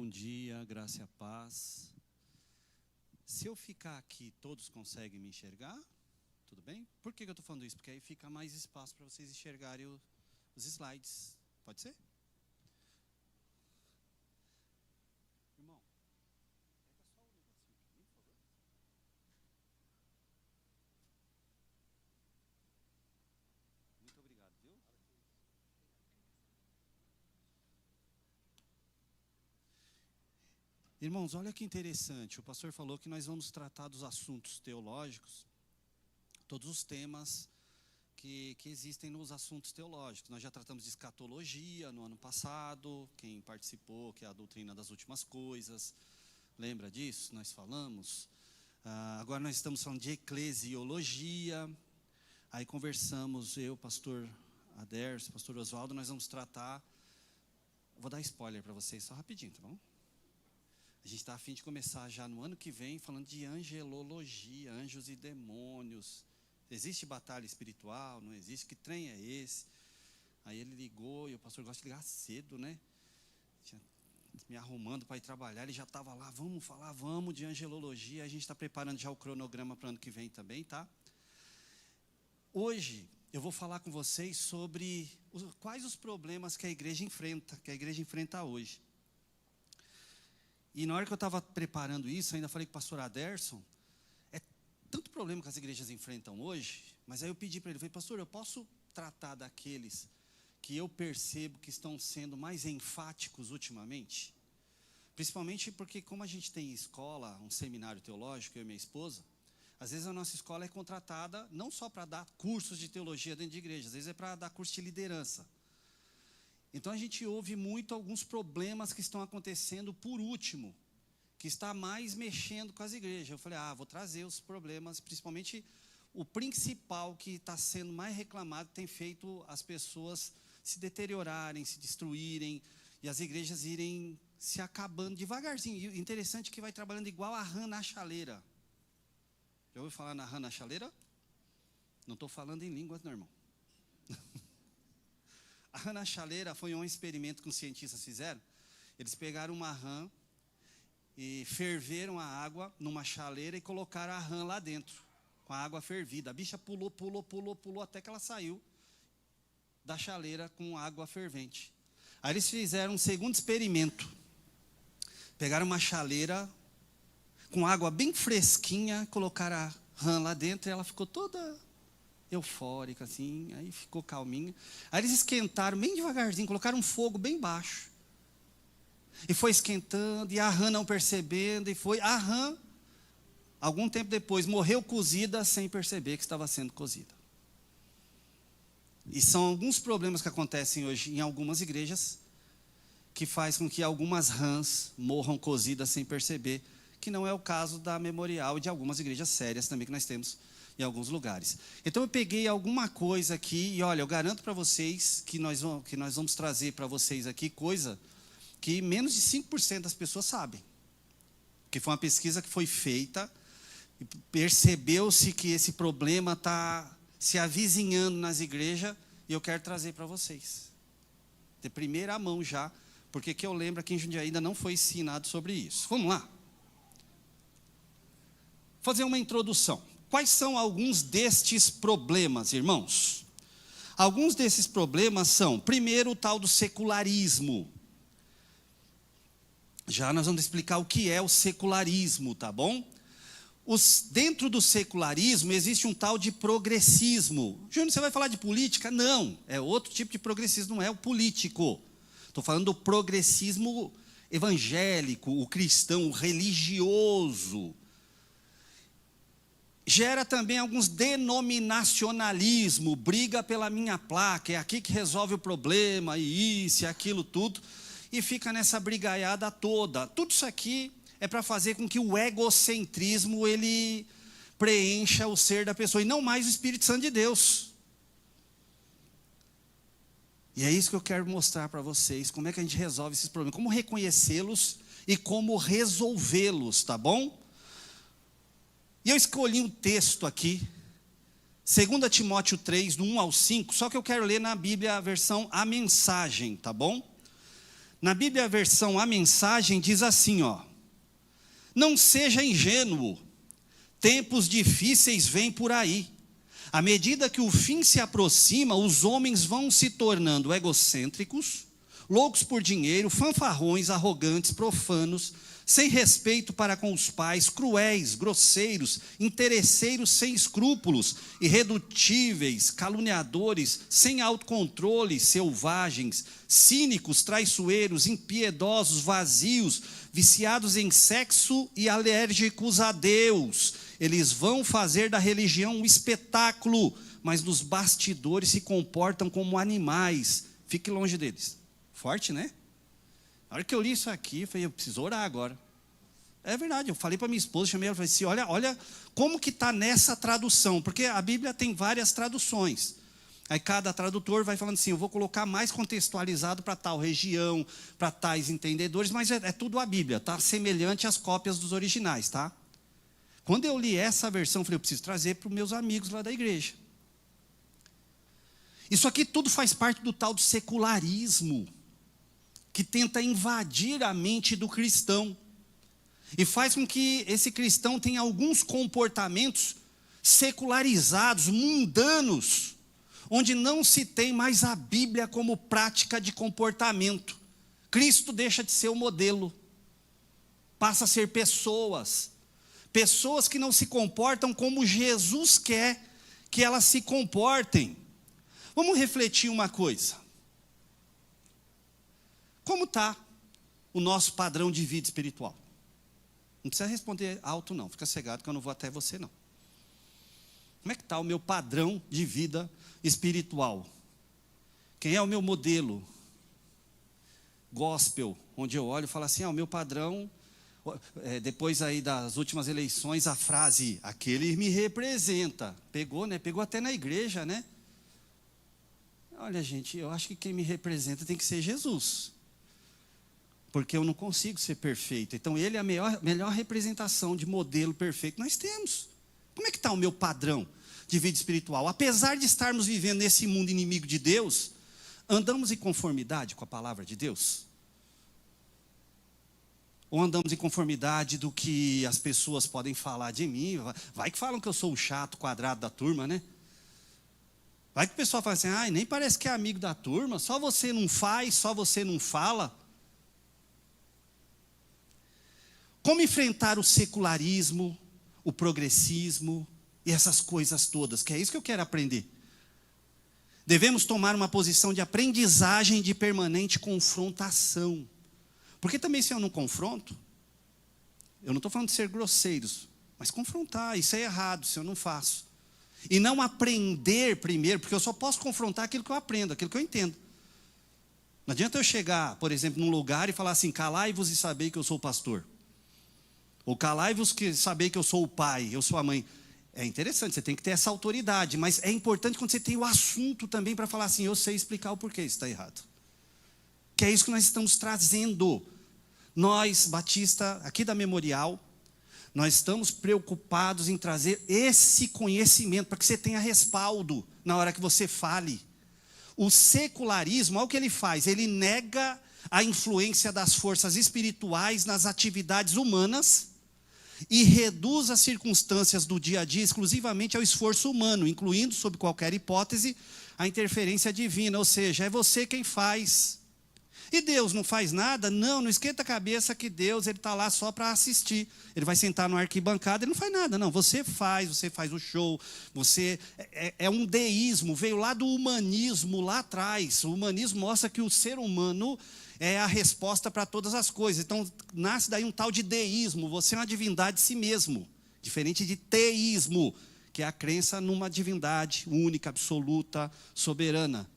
bom dia, graça e a paz. Se eu ficar aqui, todos conseguem me enxergar? Tudo bem? Por que eu estou falando isso? Porque aí fica mais espaço para vocês enxergarem os slides. Pode ser? Irmão, pega só o negocinho para mim, por favor. Muito obrigado, viu? Irmãos, olha que interessante. O pastor falou que nós vamos tratar dos assuntos teológicos, todos os temas que existem nos assuntos teológicos. Nós já tratamos de escatologia no ano passado, quem participou, que é a doutrina das últimas coisas. Lembra disso? Nós falamos. Agora nós estamos falando de eclesiologia. Aí conversamos, eu, pastor Aderso, pastor Oswaldo, nós vamos tratar. Vou dar spoiler para vocês só rapidinho, tá bom? A gente está a fim de começar já no ano que vem falando de angelologia, anjos e demônios. Existe batalha espiritual? Não existe? Que trem é esse? Aí ele ligou, e o pastor gosta de ligar cedo, né? Tinha me arrumando para ir trabalhar, ele já estava lá, vamos de angelologia. A gente está preparando já o cronograma para o ano que vem também, tá? Hoje eu vou falar com vocês sobre quais os problemas que a igreja enfrenta hoje. E na hora que eu estava preparando isso, ainda falei com o pastor Aderson, é tanto problema que as igrejas enfrentam hoje, mas aí eu pedi para ele, falei, pastor, eu posso tratar daqueles que eu percebo que estão sendo mais enfáticos ultimamente? Principalmente porque como a gente tem escola, um seminário teológico, eu e minha esposa, às vezes a nossa escola é contratada não só para dar cursos de teologia dentro de igreja, às vezes é para dar curso de liderança. Então a gente ouve muito alguns problemas que estão acontecendo por último, que está mais mexendo com as igrejas. Eu falei, vou trazer os problemas, principalmente o principal que está sendo mais reclamado, tem feito as pessoas se deteriorarem, se destruírem, e as igrejas irem se acabando devagarzinho. E interessante que vai trabalhando igual a rã na chaleira. Já ouviu falar na rã na chaleira? Não estou falando em línguas, não, irmão. A rã na chaleira foi um experimento que os cientistas fizeram. Eles pegaram uma rã e ferveram a água numa chaleira e colocaram a rã lá dentro, com a água fervida. A bicha pulou até que ela saiu da chaleira com água fervente. Aí eles fizeram um segundo experimento. Pegaram uma chaleira com água bem fresquinha, colocaram a rã lá dentro e ela ficou toda eufórica, assim, aí ficou calminha. Aí eles esquentaram bem devagarzinho, colocaram um fogo bem baixo. E foi esquentando, e a rã não percebendo, a rã, algum tempo depois, morreu cozida sem perceber que estava sendo cozida. E são alguns problemas que acontecem hoje em algumas igrejas, que faz com que algumas rãs morram cozidas sem perceber, que não é o caso da Memorial e de algumas igrejas sérias também que nós temos em alguns lugares. Então eu peguei alguma coisa aqui, e olha, eu garanto para vocês que nós vamos trazer para vocês aqui coisa que menos de 5% das pessoas sabem. Que foi uma pesquisa que foi feita, e percebeu-se que esse problema está se avizinhando nas igrejas, e eu quero trazer para vocês. De primeira mão já, porque que eu lembro aqui em Jundiaí ainda não foi ensinado sobre isso. Vamos lá. Fazer uma introdução. Quais são alguns destes problemas, irmãos? Alguns desses problemas são, primeiro, o tal do secularismo. Já nós vamos explicar o que é o secularismo, tá bom? Dentro do secularismo existe um tal de progressismo. Júnior, você vai falar de política? Não, é outro tipo de progressismo, não é o político. Estou falando do progressismo evangélico, o cristão, o religioso. Gera também alguns denominacionalismo, briga pela minha placa, é aqui que resolve o problema, e isso, e aquilo tudo, e fica nessa brigaiada toda. Tudo isso aqui é para fazer com que o egocentrismo, ele preencha o ser da pessoa, e não mais o Espírito Santo de Deus. E é isso que eu quero mostrar para vocês, como é que a gente resolve esses problemas, como reconhecê-los e como resolvê-los, tá bom? E eu escolhi um texto aqui, 2 Timóteo 3, do 1 ao 5, só que eu quero ler na Bíblia a versão A Mensagem, tá bom? Na Bíblia, a versão A Mensagem diz assim, ó: não seja ingênuo, tempos difíceis vêm por aí. À medida que o fim se aproxima, os homens vão se tornando egocêntricos, loucos por dinheiro, fanfarrões, arrogantes, profanos, sem respeito para com os pais, cruéis, grosseiros, interesseiros sem escrúpulos, irredutíveis, caluniadores, sem autocontrole, selvagens, cínicos, traiçoeiros, impiedosos, vazios, viciados em sexo e alérgicos a Deus. Eles vão fazer da religião um espetáculo, mas nos bastidores se comportam como animais. Fique longe deles. Forte, né? Na hora que eu li isso aqui, eu falei, eu preciso orar agora. É verdade, eu falei para minha esposa, chamei ela e falei assim, olha como que está nessa tradução, porque a Bíblia tem várias traduções. Aí cada tradutor vai falando assim, eu vou colocar mais contextualizado para tal região, para tais entendedores, mas é tudo a Bíblia, tá? Semelhante às cópias dos originais, tá? Quando eu li essa versão, eu falei, eu preciso trazer para os meus amigos lá da igreja. Isso aqui tudo faz parte do tal do secularismo, que tenta invadir a mente do cristão e faz com que esse cristão tenha alguns comportamentos secularizados, mundanos, onde não se tem mais a Bíblia como prática de comportamento. Cristo deixa de ser o modelo, passa a ser pessoas que não se comportam como Jesus quer que elas se comportem. Vamos refletir uma coisa. Como está o nosso padrão de vida espiritual? Não precisa responder alto não, fica cegado que eu não vou até você não. Como é que está o meu padrão de vida espiritual? Quem é o meu modelo? Gospel, onde eu olho e falo assim, o meu padrão, depois aí das últimas eleições, a frase, aquele me representa. Pegou, né? Pegou até na igreja, né? Olha, gente, eu acho que quem me representa tem que ser Jesus. Porque eu não consigo ser perfeito. Então, ele é a melhor representação de modelo perfeito que nós temos. Como é que está o meu padrão de vida espiritual? Apesar de estarmos vivendo nesse mundo inimigo de Deus, andamos em conformidade com a palavra de Deus? Ou andamos em conformidade do que as pessoas podem falar de mim? Vai que falam que eu sou o chato quadrado da turma, né? Vai que o pessoal fala assim, nem parece que é amigo da turma, só você não faz, só você não fala. Como enfrentar o secularismo, o progressismo e essas coisas todas, que é isso que eu quero aprender. Devemos tomar uma posição de aprendizagem de permanente confrontação. Porque também se eu não confronto, eu não estou falando de ser grosseiros, mas confrontar, isso é errado, se eu não faço. E não aprender primeiro, porque eu só posso confrontar aquilo que eu aprendo, aquilo que eu entendo. Não adianta eu chegar, por exemplo, num lugar e falar assim, calai-vos e sabei que eu sou o pastor. Ou calai-vos que sabei que eu sou o pai, eu sou a mãe. É interessante, você tem que ter essa autoridade, mas é importante quando você tem o assunto também para falar assim, eu sei explicar o porquê isso está errado. Que é isso que nós estamos trazendo. Nós, Batista, aqui da Memorial, nós estamos preocupados em trazer esse conhecimento, para que você tenha respaldo na hora que você fale. O secularismo, olha o que ele faz, ele nega a influência das forças espirituais nas atividades humanas, e reduz as circunstâncias do dia a dia exclusivamente ao esforço humano, incluindo, sob qualquer hipótese, a interferência divina, ou seja, é você quem faz. E Deus não faz nada? Não esquenta a cabeça que Deus está lá só para assistir. Ele vai sentar no arquibancada, ele não faz nada, não. Você faz o show, você é um deísmo, veio lá do humanismo lá atrás. O humanismo mostra que o ser humano é a resposta para todas as coisas. Então, nasce daí um tal de deísmo, você é uma divindade de si mesmo, diferente de teísmo, que é a crença numa divindade única, absoluta, soberana.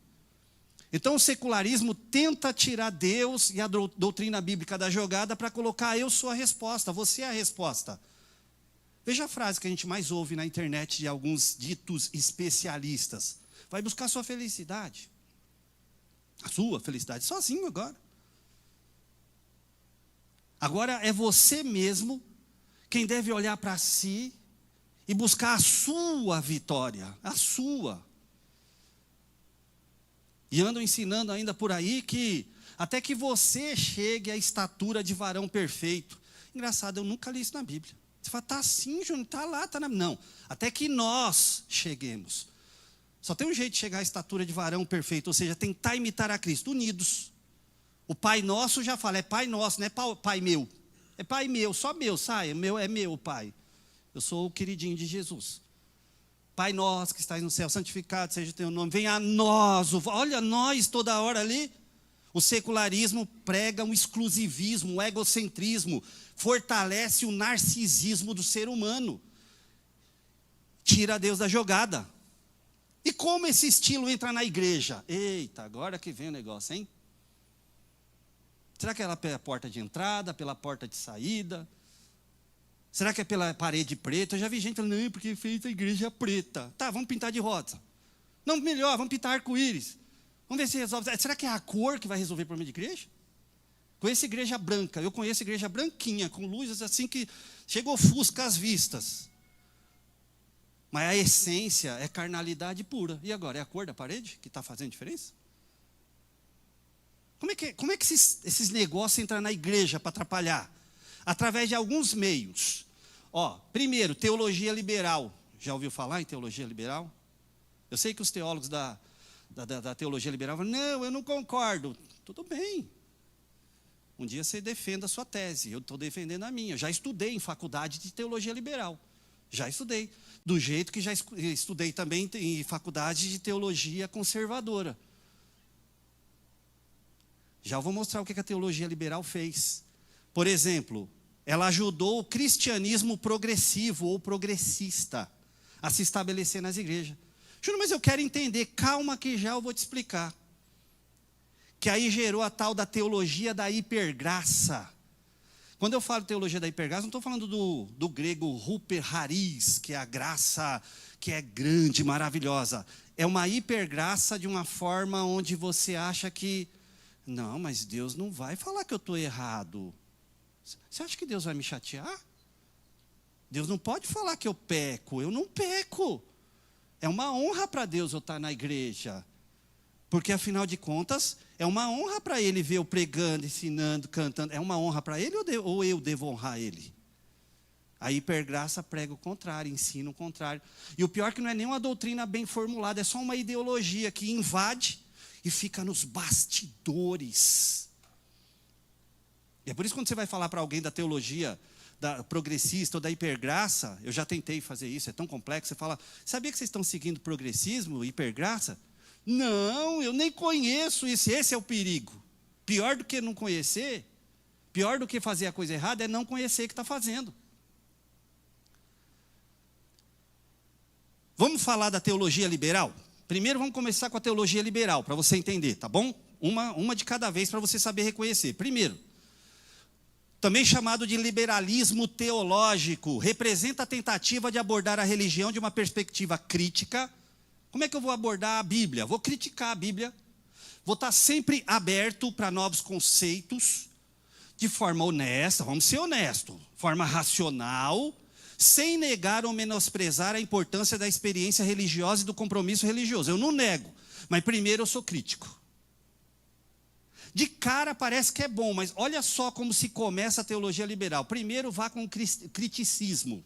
Então o secularismo tenta tirar Deus e a doutrina bíblica da jogada para colocar eu sou a resposta, você é a resposta. Veja a frase que a gente mais ouve na internet de alguns ditos especialistas. Vai buscar sua felicidade. A sua felicidade sozinho agora. Agora é você mesmo quem deve olhar para si e buscar a sua vitória, a sua. E andam ensinando ainda por aí que até que você chegue à estatura de varão perfeito. Engraçado, eu nunca li isso na Bíblia. Você fala, tá assim, Júnior, tá lá, tá na... Não, até que nós cheguemos. Só tem um jeito de chegar à estatura de varão perfeito, ou seja, tentar imitar a Cristo, unidos. O Pai Nosso já fala, é Pai Nosso, não é Pai meu. É Pai meu, só meu, sai, é meu Pai. Eu sou o queridinho de Jesus. Pai nosso que estás no céu, santificado seja o teu nome. Venha a nós, olha nós toda hora ali. O secularismo prega um exclusivismo, um egocentrismo, fortalece o narcisismo do ser humano. Tira Deus da jogada. E como esse estilo entra na igreja? Eita, agora que vem o negócio, hein? Será que é pela porta de entrada, pela porta de saída? Será que é pela parede preta? Eu já vi gente falando, não, porque fez a igreja preta. Tá, vamos pintar de rosa. Não, melhor, vamos pintar arco-íris. Vamos ver se resolve. Será que é a cor que vai resolver o problema de igreja? Conheço igreja branca. Eu conheço igreja branquinha, com luzes assim que chega ofusca as vistas. Mas a essência é carnalidade pura. E agora, é a cor da parede que está fazendo diferença? Como é que esses negócios entram na igreja para atrapalhar? Através de alguns meios. Primeiro, teologia liberal. Já ouviu falar em teologia liberal? Eu sei que os teólogos da teologia liberal falam, não, eu não concordo. Tudo bem. Um dia você defenda a sua tese, eu estou defendendo a minha. Eu já estudei em faculdade de teologia liberal. Já estudei. Do jeito que já estudei também em faculdade de teologia conservadora. Já vou mostrar o que a teologia liberal fez. Por exemplo, ela ajudou o cristianismo progressivo ou progressista a se estabelecer nas igrejas. Júnior, mas eu quero entender, calma que já eu vou te explicar. Que aí gerou a tal da teologia da hipergraça. Quando eu falo teologia da hipergraça, não estou falando do grego huper haris, que é a graça que é grande, maravilhosa. É uma hipergraça de uma forma onde você acha que, não, mas Deus não vai falar que eu estou errado. Você acha que Deus vai me chatear? Deus não pode falar que eu peco. Eu não peco. É uma honra para Deus eu estar na igreja. Porque, afinal de contas, é uma honra para Ele ver eu pregando, ensinando, cantando. É uma honra para Ele ou eu devo honrar Ele? A hipergraça prega o contrário, ensina o contrário. E o pior é que não é nem uma doutrina bem formulada, é só uma ideologia que invade e fica nos bastidores. E é por isso que quando você vai falar para alguém da teologia da progressista ou da hipergraça, eu já tentei fazer isso, é tão complexo, você fala, sabia que vocês estão seguindo progressismo, hipergraça? Não, eu nem conheço isso, esse é o perigo. Pior do que não conhecer, pior do que fazer a coisa errada, é não conhecer o que está fazendo. Vamos falar da teologia liberal? Primeiro vamos começar com a teologia liberal, para você entender, tá bom? Uma de cada vez para você saber reconhecer. Primeiro, também chamado de liberalismo teológico, representa a tentativa de abordar a religião de uma perspectiva crítica. Como é que eu vou abordar a Bíblia? Vou criticar a Bíblia, vou estar sempre aberto para novos conceitos, de forma honesta, vamos ser honestos, forma racional, sem negar ou menosprezar a importância da experiência religiosa e do compromisso religioso. Eu não nego, mas primeiro eu sou crítico. De cara parece que é bom, mas olha só como se começa a teologia liberal. Primeiro vá com o criticismo.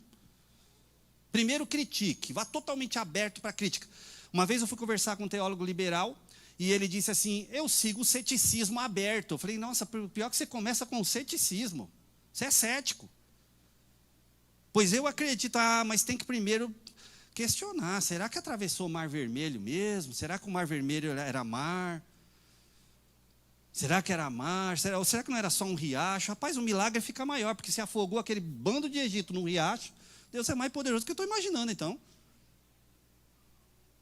Primeiro critique, vá totalmente aberto para a crítica. Uma vez eu fui conversar com um teólogo liberal e ele disse assim, eu sigo o ceticismo aberto. Eu falei, nossa, pior que você começa com o ceticismo. Você é cético. Pois eu acredito, mas tem que primeiro questionar. Será que atravessou o Mar Vermelho mesmo? Será que o Mar Vermelho era mar? Será que era mar? Ou será que não era só um riacho? Rapaz, o milagre fica maior, porque se afogou aquele bando de Egito num riacho, Deus é mais poderoso do que eu estou imaginando, então.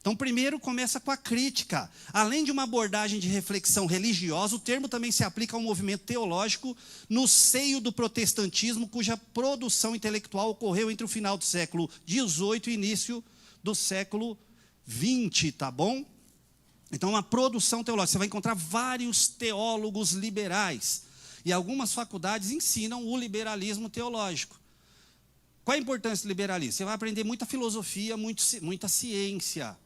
Então, primeiro começa com a crítica. Além de uma abordagem de reflexão religiosa, o termo também se aplica a um movimento teológico no seio do protestantismo, cuja produção intelectual ocorreu entre o final do século XVIII e início do século XX, tá bom? Então, uma produção teológica. Você vai encontrar vários teólogos liberais. E algumas faculdades ensinam o liberalismo teológico. Qual a importância do liberalismo? Você vai aprender muita filosofia, muita ciência.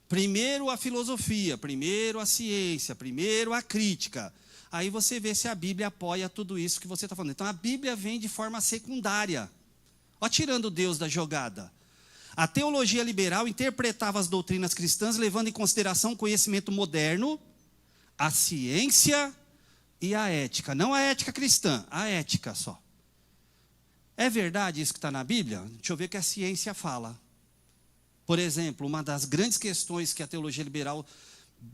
Primeiro a filosofia, primeiro a ciência, primeiro a crítica. Aí você vê se a Bíblia apoia tudo isso que você está falando. Então a Bíblia vem de forma secundária. Ó, tirando Deus da jogada. A teologia liberal interpretava as doutrinas cristãs levando em consideração o conhecimento moderno, a ciência e a ética. Não a ética cristã, a ética só. É verdade isso que está na Bíblia? Deixa eu ver o que a ciência fala. Por exemplo, uma das grandes questões que a teologia liberal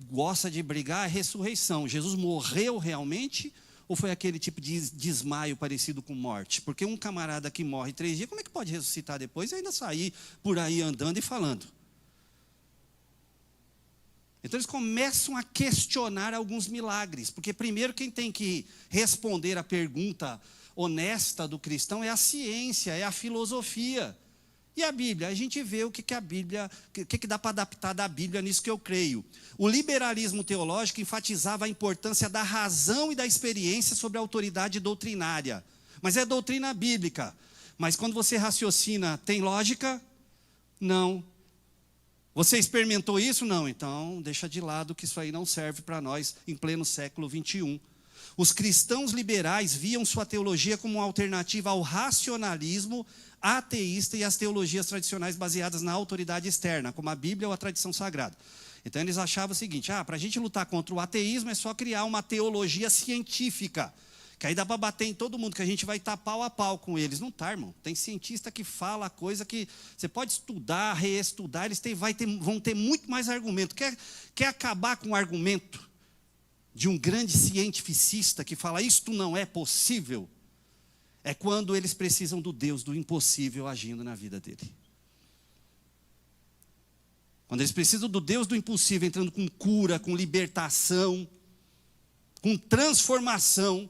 gosta de brigar é a ressurreição. Jesus morreu realmente ou foi aquele tipo de desmaio parecido com morte? Porque um camarada que morre 3 dias, como é que pode ressuscitar depois e ainda sair por aí andando e falando? Então eles começam a questionar alguns milagres, porque primeiro quem tem que responder a pergunta honesta do cristão é a ciência, é a filosofia. E a Bíblia? A gente vê o que a Bíblia, o que dá para adaptar da Bíblia nisso que eu creio. O liberalismo teológico enfatizava a importância da razão e da experiência sobre a autoridade doutrinária. Mas é doutrina bíblica. Mas quando você raciocina, tem lógica? Não. Você experimentou isso? Não. Então, deixa de lado que isso aí não serve para nós em pleno século XXI. Os cristãos liberais viam sua teologia como uma alternativa ao racionalismo ateísta e às teologias tradicionais baseadas na autoridade externa, como a Bíblia ou a tradição sagrada. Então eles achavam o seguinte, para a gente lutar contra o ateísmo é só criar uma teologia científica, que aí dá para bater em todo mundo, que a gente vai estar pau a pau com eles. Não está, irmão. Tem cientista que fala coisa que você pode estudar, reestudar, eles vão ter muito mais argumento. Quer acabar com o argumento de um grande cientificista que fala, isto não é possível? É quando eles precisam do Deus do impossível agindo na vida dele. Quando eles precisam do Deus do impossível entrando com cura, com libertação, com transformação,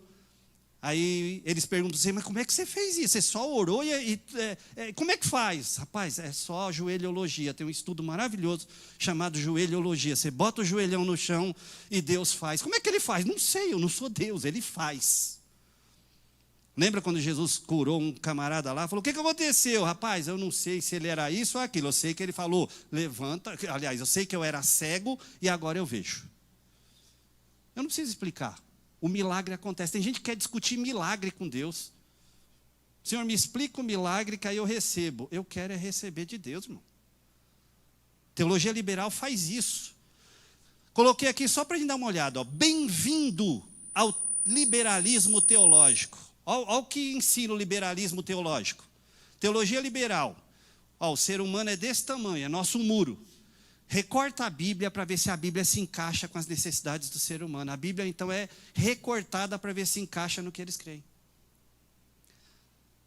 aí eles perguntam assim, mas como é que você fez isso? Você só orou como é que faz? Rapaz, é só joelhologia. Tem um estudo maravilhoso chamado joelhologia. Você bota o joelhão no chão e Deus faz. Como é que ele faz? Não sei, eu não sou Deus, ele faz. Lembra quando Jesus curou um camarada lá? Falou, o que aconteceu? Rapaz, eu não sei se ele era isso ou aquilo. Eu sei que ele falou, levanta. Aliás, eu sei que eu era cego e agora eu vejo. Eu não preciso explicar. O milagre acontece. Tem gente que quer discutir milagre com Deus. Senhor, me explica o milagre que aí eu recebo. Eu quero é receber de Deus, irmão. Teologia liberal faz isso. Coloquei aqui só para a gente dar uma olhada. Bem-vindo ao liberalismo teológico. Olha o que ensina o liberalismo teológico. Teologia liberal. O ser humano é desse tamanho, é nosso muro. Recorta a Bíblia para ver se a Bíblia se encaixa com as necessidades do ser humano. A Bíblia, então, é recortada para ver se encaixa no que eles creem.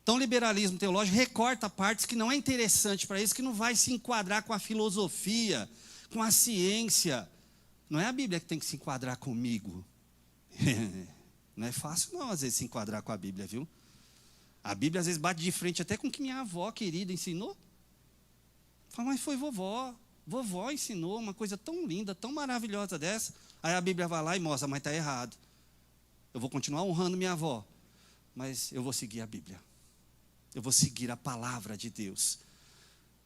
Então, o liberalismo teológico recorta partes que não é interessante para eles, que não vai se enquadrar com a filosofia, com a ciência. Não é a Bíblia que tem que se enquadrar comigo. Não é fácil não, às vezes, se enquadrar com a Bíblia, viu? A Bíblia, às vezes, bate de frente até com o que minha avó querida ensinou. Fala, mas foi vovó. Vovó ensinou uma coisa tão linda, tão maravilhosa dessa. Aí a Bíblia vai lá e mostra, mas está errado. Eu vou continuar honrando minha avó, mas eu vou seguir a Bíblia. Eu vou seguir a palavra de Deus.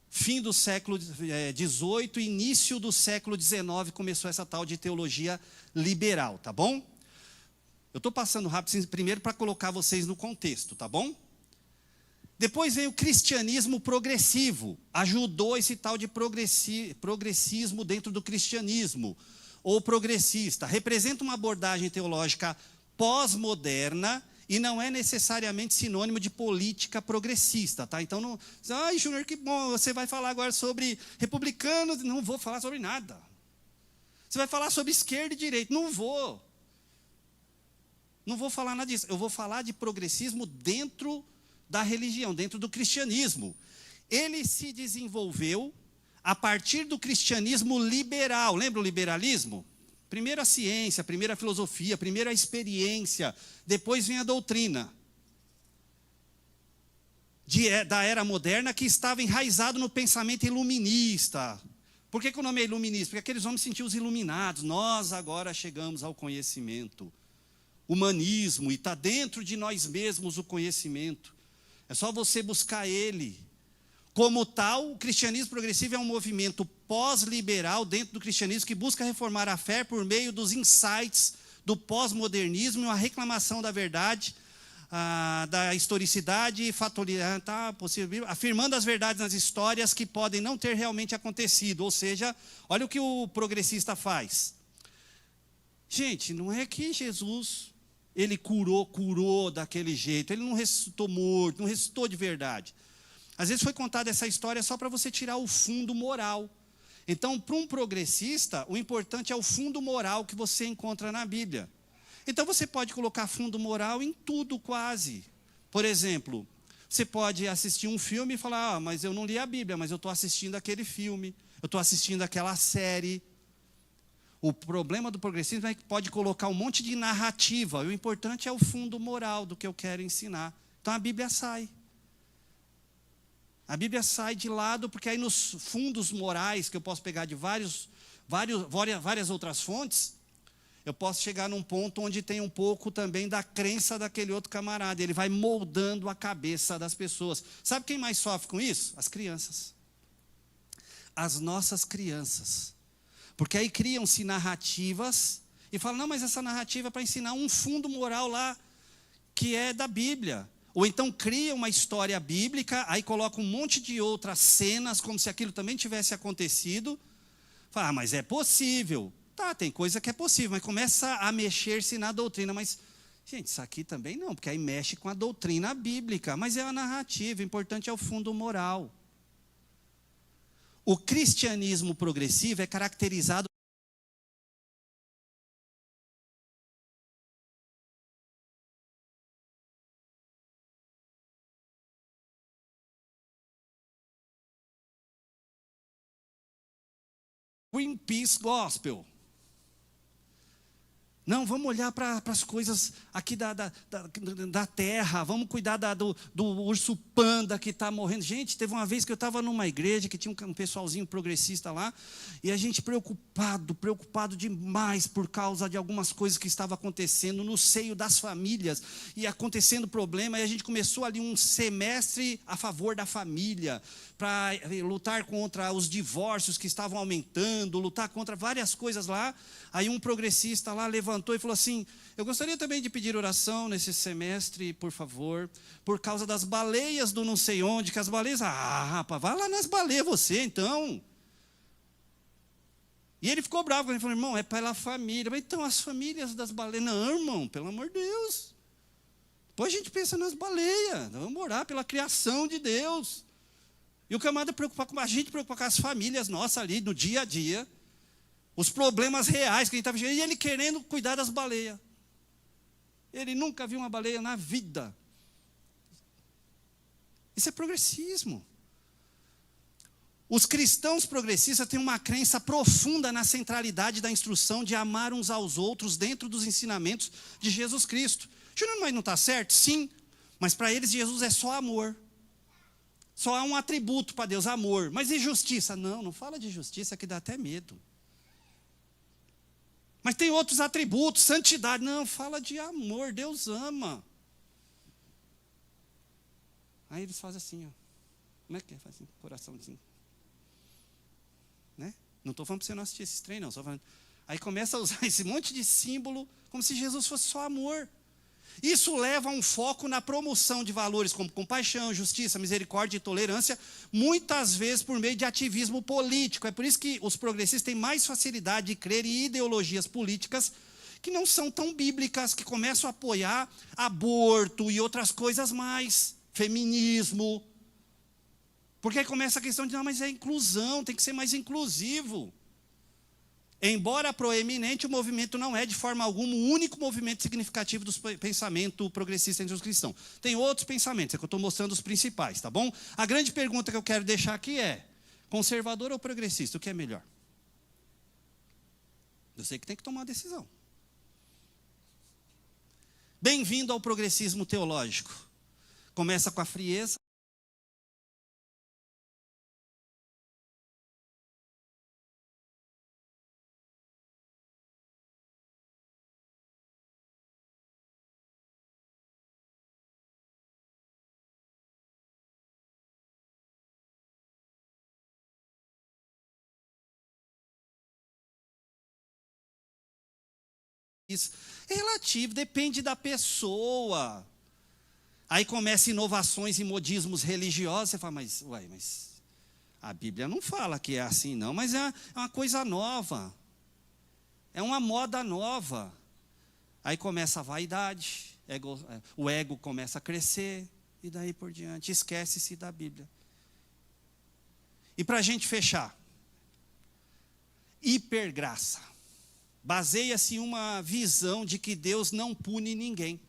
Fim do século XVIII, início do século XIX, começou essa tal de teologia liberal, tá bom? Eu estou passando rápido primeiro para colocar vocês no contexto, tá bom? Depois vem o cristianismo progressivo. Ajudou esse tal de progressismo dentro do cristianismo, ou progressista. Representa uma abordagem teológica pós-moderna e não é necessariamente sinônimo de política progressista, tá? Então, não, Júnior, que bom, você vai falar agora sobre republicanos. Não vou falar sobre nada. Você vai falar sobre esquerda e direita. Não vou. Não vou falar nada disso. Eu vou falar de progressismo dentro da religião, dentro do cristianismo. Ele se desenvolveu a partir do cristianismo liberal. Lembra o liberalismo? Primeiro a ciência, primeiro a filosofia, primeiro a experiência, depois vem a doutrina. Da era moderna, que estava enraizado no pensamento iluminista. Por que o nome é iluminista? Porque aqueles homens se sentiam os iluminados. Nós agora chegamos ao conhecimento. Humanismo, e está dentro de nós mesmos o conhecimento. É só você buscar ele. Como tal, o cristianismo progressivo é um movimento pós-liberal dentro do cristianismo que busca reformar a fé por meio dos insights do pós-modernismo e uma reclamação da verdade, da historicidade fatorial, afirmando as verdades nas histórias que podem não ter realmente acontecido. Ou seja, olha o que o progressista faz. Gente, não é que Jesus, ele curou daquele jeito, ele não ressuscitou morto, não ressuscitou de verdade. Às vezes foi contada essa história só para você tirar o fundo moral. Então, para um progressista, o importante é o fundo moral que você encontra na Bíblia. Então, você pode colocar fundo moral em tudo quase. Por exemplo, você pode assistir um filme e falar, mas eu não li a Bíblia, mas eu estou assistindo aquele filme, eu estou assistindo aquela série. O problema do progressismo é que pode colocar um monte de narrativa, e o importante é o fundo moral do que eu quero ensinar. Então, a Bíblia sai. A Bíblia sai de lado, porque aí nos fundos morais, que eu posso pegar de várias outras fontes, eu posso chegar num ponto onde tem um pouco também da crença daquele outro camarada. Ele vai moldando a cabeça das pessoas. Sabe quem mais sofre com isso? As crianças. As nossas crianças. Porque aí criam-se narrativas e falam, não, mas essa narrativa é para ensinar um fundo moral lá, que é da Bíblia. Ou então cria uma história bíblica, aí coloca um monte de outras cenas, como se aquilo também tivesse acontecido. Fala, mas é possível. Tá, tem coisa que é possível, mas começa a mexer-se na doutrina. Mas, gente, isso aqui também não, porque aí mexe com a doutrina bíblica. Mas é a narrativa, o importante é o fundo moral. O cristianismo progressivo é caracterizado Greenpeace Gospel. Não, vamos olhar para as coisas aqui da terra, vamos cuidar do urso panda que está morrendo. Gente, teve uma vez que eu estava numa igreja que tinha um pessoalzinho progressista lá, e a gente preocupado demais por causa de algumas coisas que estavam acontecendo no seio das famílias, e acontecendo problema, e a gente começou ali um semestre a favor da família, para lutar contra os divórcios que estavam aumentando, lutar contra várias coisas lá. Aí um progressista lá levantou e falou assim, eu gostaria também de pedir oração nesse semestre, por favor, por causa das baleias do não sei onde, que as baleias, rapaz, vai lá nas baleias você, então. E ele ficou bravo, ele falou, irmão, é pela família. Mas então, as famílias das baleias, não, irmão, pelo amor de Deus. Depois a gente pensa nas baleias, vamos orar pela criação de Deus. E o camarada a gente preocupa com as famílias nossas ali, no dia a dia, os problemas reais que a gente está vivendo, e ele querendo cuidar das baleias. Ele nunca viu uma baleia na vida. Isso é progressismo. Os cristãos progressistas têm uma crença profunda na centralidade da instrução de amar uns aos outros dentro dos ensinamentos de Jesus Cristo. Júnior, mas não está certo? Sim, mas para eles Jesus é só amor. Só há um atributo para Deus, amor. Mas e justiça? Não, não fala de justiça que dá até medo. Mas tem outros atributos, santidade. Não, fala de amor, Deus ama. Aí eles fazem assim, ó. Como é que é? Faz assim, coraçãozinho. Né? Não estou falando para você não assistir esses treinos, não. Só falando. Aí começa a usar esse monte de símbolo, como se Jesus fosse só amor. Isso leva a um foco na promoção de valores como compaixão, justiça, misericórdia e tolerância, muitas vezes por meio de ativismo político. É por isso que os progressistas têm mais facilidade de crer em ideologias políticas que não são tão bíblicas, que começam a apoiar aborto e outras coisas mais, feminismo. Porque aí começa a questão de, não, mas é inclusão, tem que ser mais inclusivo. Embora proeminente, o movimento não é de forma alguma o único movimento significativo do pensamento progressista entre os cristãos. Tem outros pensamentos, é que eu estou mostrando os principais, tá bom? A grande pergunta que eu quero deixar aqui é, conservador ou progressista, o que é melhor? Eu sei que tem que tomar uma decisão. Bem-vindo ao progressismo teológico. Começa com a frieza. isso. É relativo, depende da pessoa. Aí começam inovações e modismos religiosos, você fala, mas a Bíblia não fala que é assim não, mas é uma coisa nova. É uma moda nova. Aí começa a vaidade, o ego começa a crescer, e daí por diante, esquece-se da Bíblia. E para a gente fechar, hipergraça. Baseia-se em uma visão de que Deus não pune ninguém.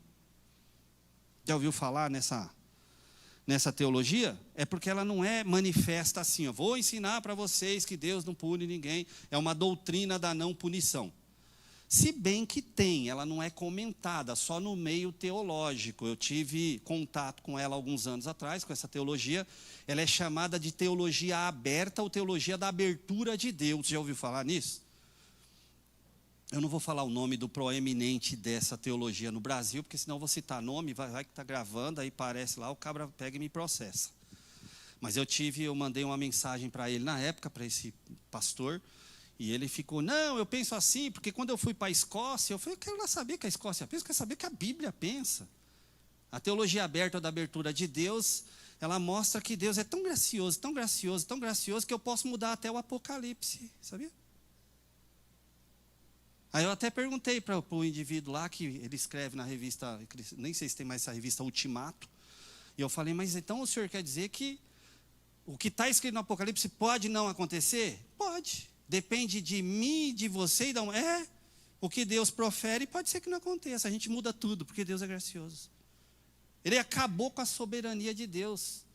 Já ouviu falar nessa teologia? É porque ela não é manifesta assim. Eu vou ensinar para vocês que Deus não pune ninguém. É uma doutrina da não punição. Se bem que tem, ela não é comentada, só no meio teológico. Eu tive contato com ela alguns anos atrás, com essa teologia. Ela é chamada de teologia aberta ou teologia da abertura de Deus. Já ouviu falar nisso? Eu não vou falar o nome do proeminente dessa teologia no Brasil, porque senão eu vou citar nome, vai que está gravando, aí parece lá, o cabra pega e me processa. Mas eu mandei uma mensagem para ele na época, para esse pastor, e ele ficou, não, eu penso assim, porque quando eu fui para a Escócia, eu falei, eu quero lá saber o que a Escócia pensa, eu quero saber o que a Bíblia pensa. A teologia aberta da abertura de Deus, ela mostra que Deus é tão gracioso, tão gracioso, tão gracioso, que eu posso mudar até o Apocalipse, sabia? Aí eu até perguntei para o indivíduo lá, que ele escreve na revista, nem sei se tem mais essa revista, Ultimato, e eu falei, mas então o senhor quer dizer que o que está escrito no Apocalipse pode não acontecer? Pode. Depende de mim, de você e da... o que Deus profere pode ser que não aconteça. A gente muda tudo, porque Deus é gracioso. Ele acabou com a soberania de Deus.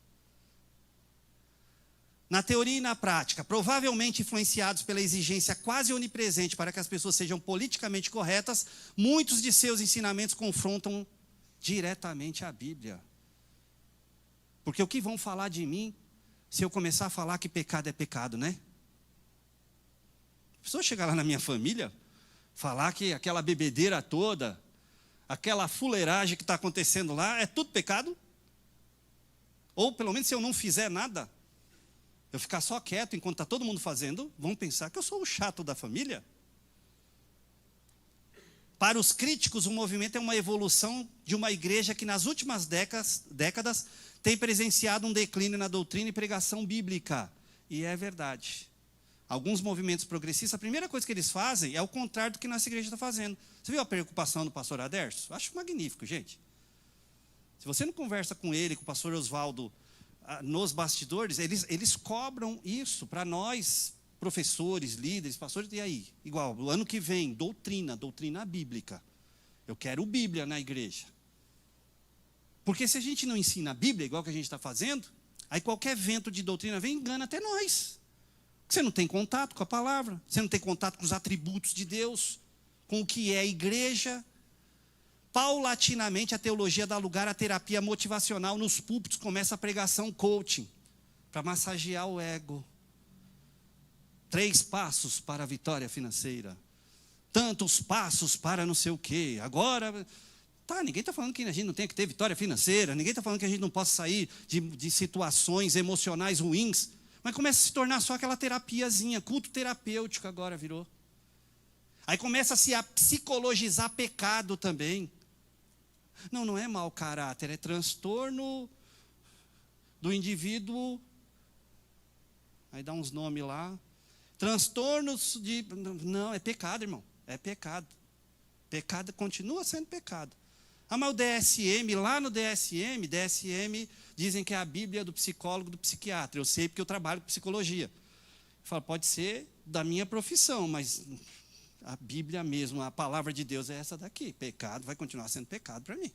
Na teoria e na prática, provavelmente influenciados pela exigência quase onipresente para que as pessoas sejam politicamente corretas, muitos de seus ensinamentos confrontam diretamente a Bíblia. Porque o que vão falar de mim se eu começar a falar que pecado é pecado, né? A pessoa chegar lá na minha família, falar que aquela bebedeira toda, aquela fuleiragem que está acontecendo lá, é tudo pecado? Ou pelo menos se eu não fizer nada, eu ficar só quieto enquanto está todo mundo fazendo, vão pensar que eu sou o chato da família. Para os críticos, o movimento é uma evolução de uma igreja que nas últimas décadas tem presenciado um declínio na doutrina e pregação bíblica. E é verdade. Alguns movimentos progressistas, a primeira coisa que eles fazem é o contrário do que nossa igreja está fazendo. Você viu a preocupação do pastor Aderso? Acho magnífico, gente. Se você não conversa com ele, com o pastor Oswaldo, nos bastidores, eles cobram isso para nós, professores, líderes, pastores, e aí? Igual, o ano que vem, doutrina bíblica. Eu quero Bíblia na igreja. Porque se a gente não ensina a Bíblia, igual que a gente está fazendo, aí qualquer vento de doutrina vem e engana até nós. Você não tem contato com a palavra, você não tem contato com os atributos de Deus, com o que é a igreja. Paulatinamente, a teologia dá lugar à terapia motivacional. Nos púlpitos começa a pregação coaching, para massagear o ego. 3 passos para a vitória financeira. Tantos passos para não sei o quê. Agora, ninguém está falando que a gente não tem que ter vitória financeira. Ninguém está falando que a gente não possa sair de situações emocionais ruins. Mas começa a se tornar só aquela terapiazinha, culto terapêutico agora virou. Aí começa-se a psicologizar pecado também. Não é mau caráter, é transtorno do indivíduo. Aí dá uns nomes lá. Transtornos de... Não, é pecado, irmão. É pecado. Pecado continua sendo pecado. Mas o DSM, lá no DSM dizem que é a Bíblia do psicólogo, do psiquiatra. Eu sei porque eu trabalho com psicologia. Eu falo, pode ser da minha profissão, mas a Bíblia mesmo, a palavra de Deus é essa daqui. Pecado vai continuar sendo pecado para mim.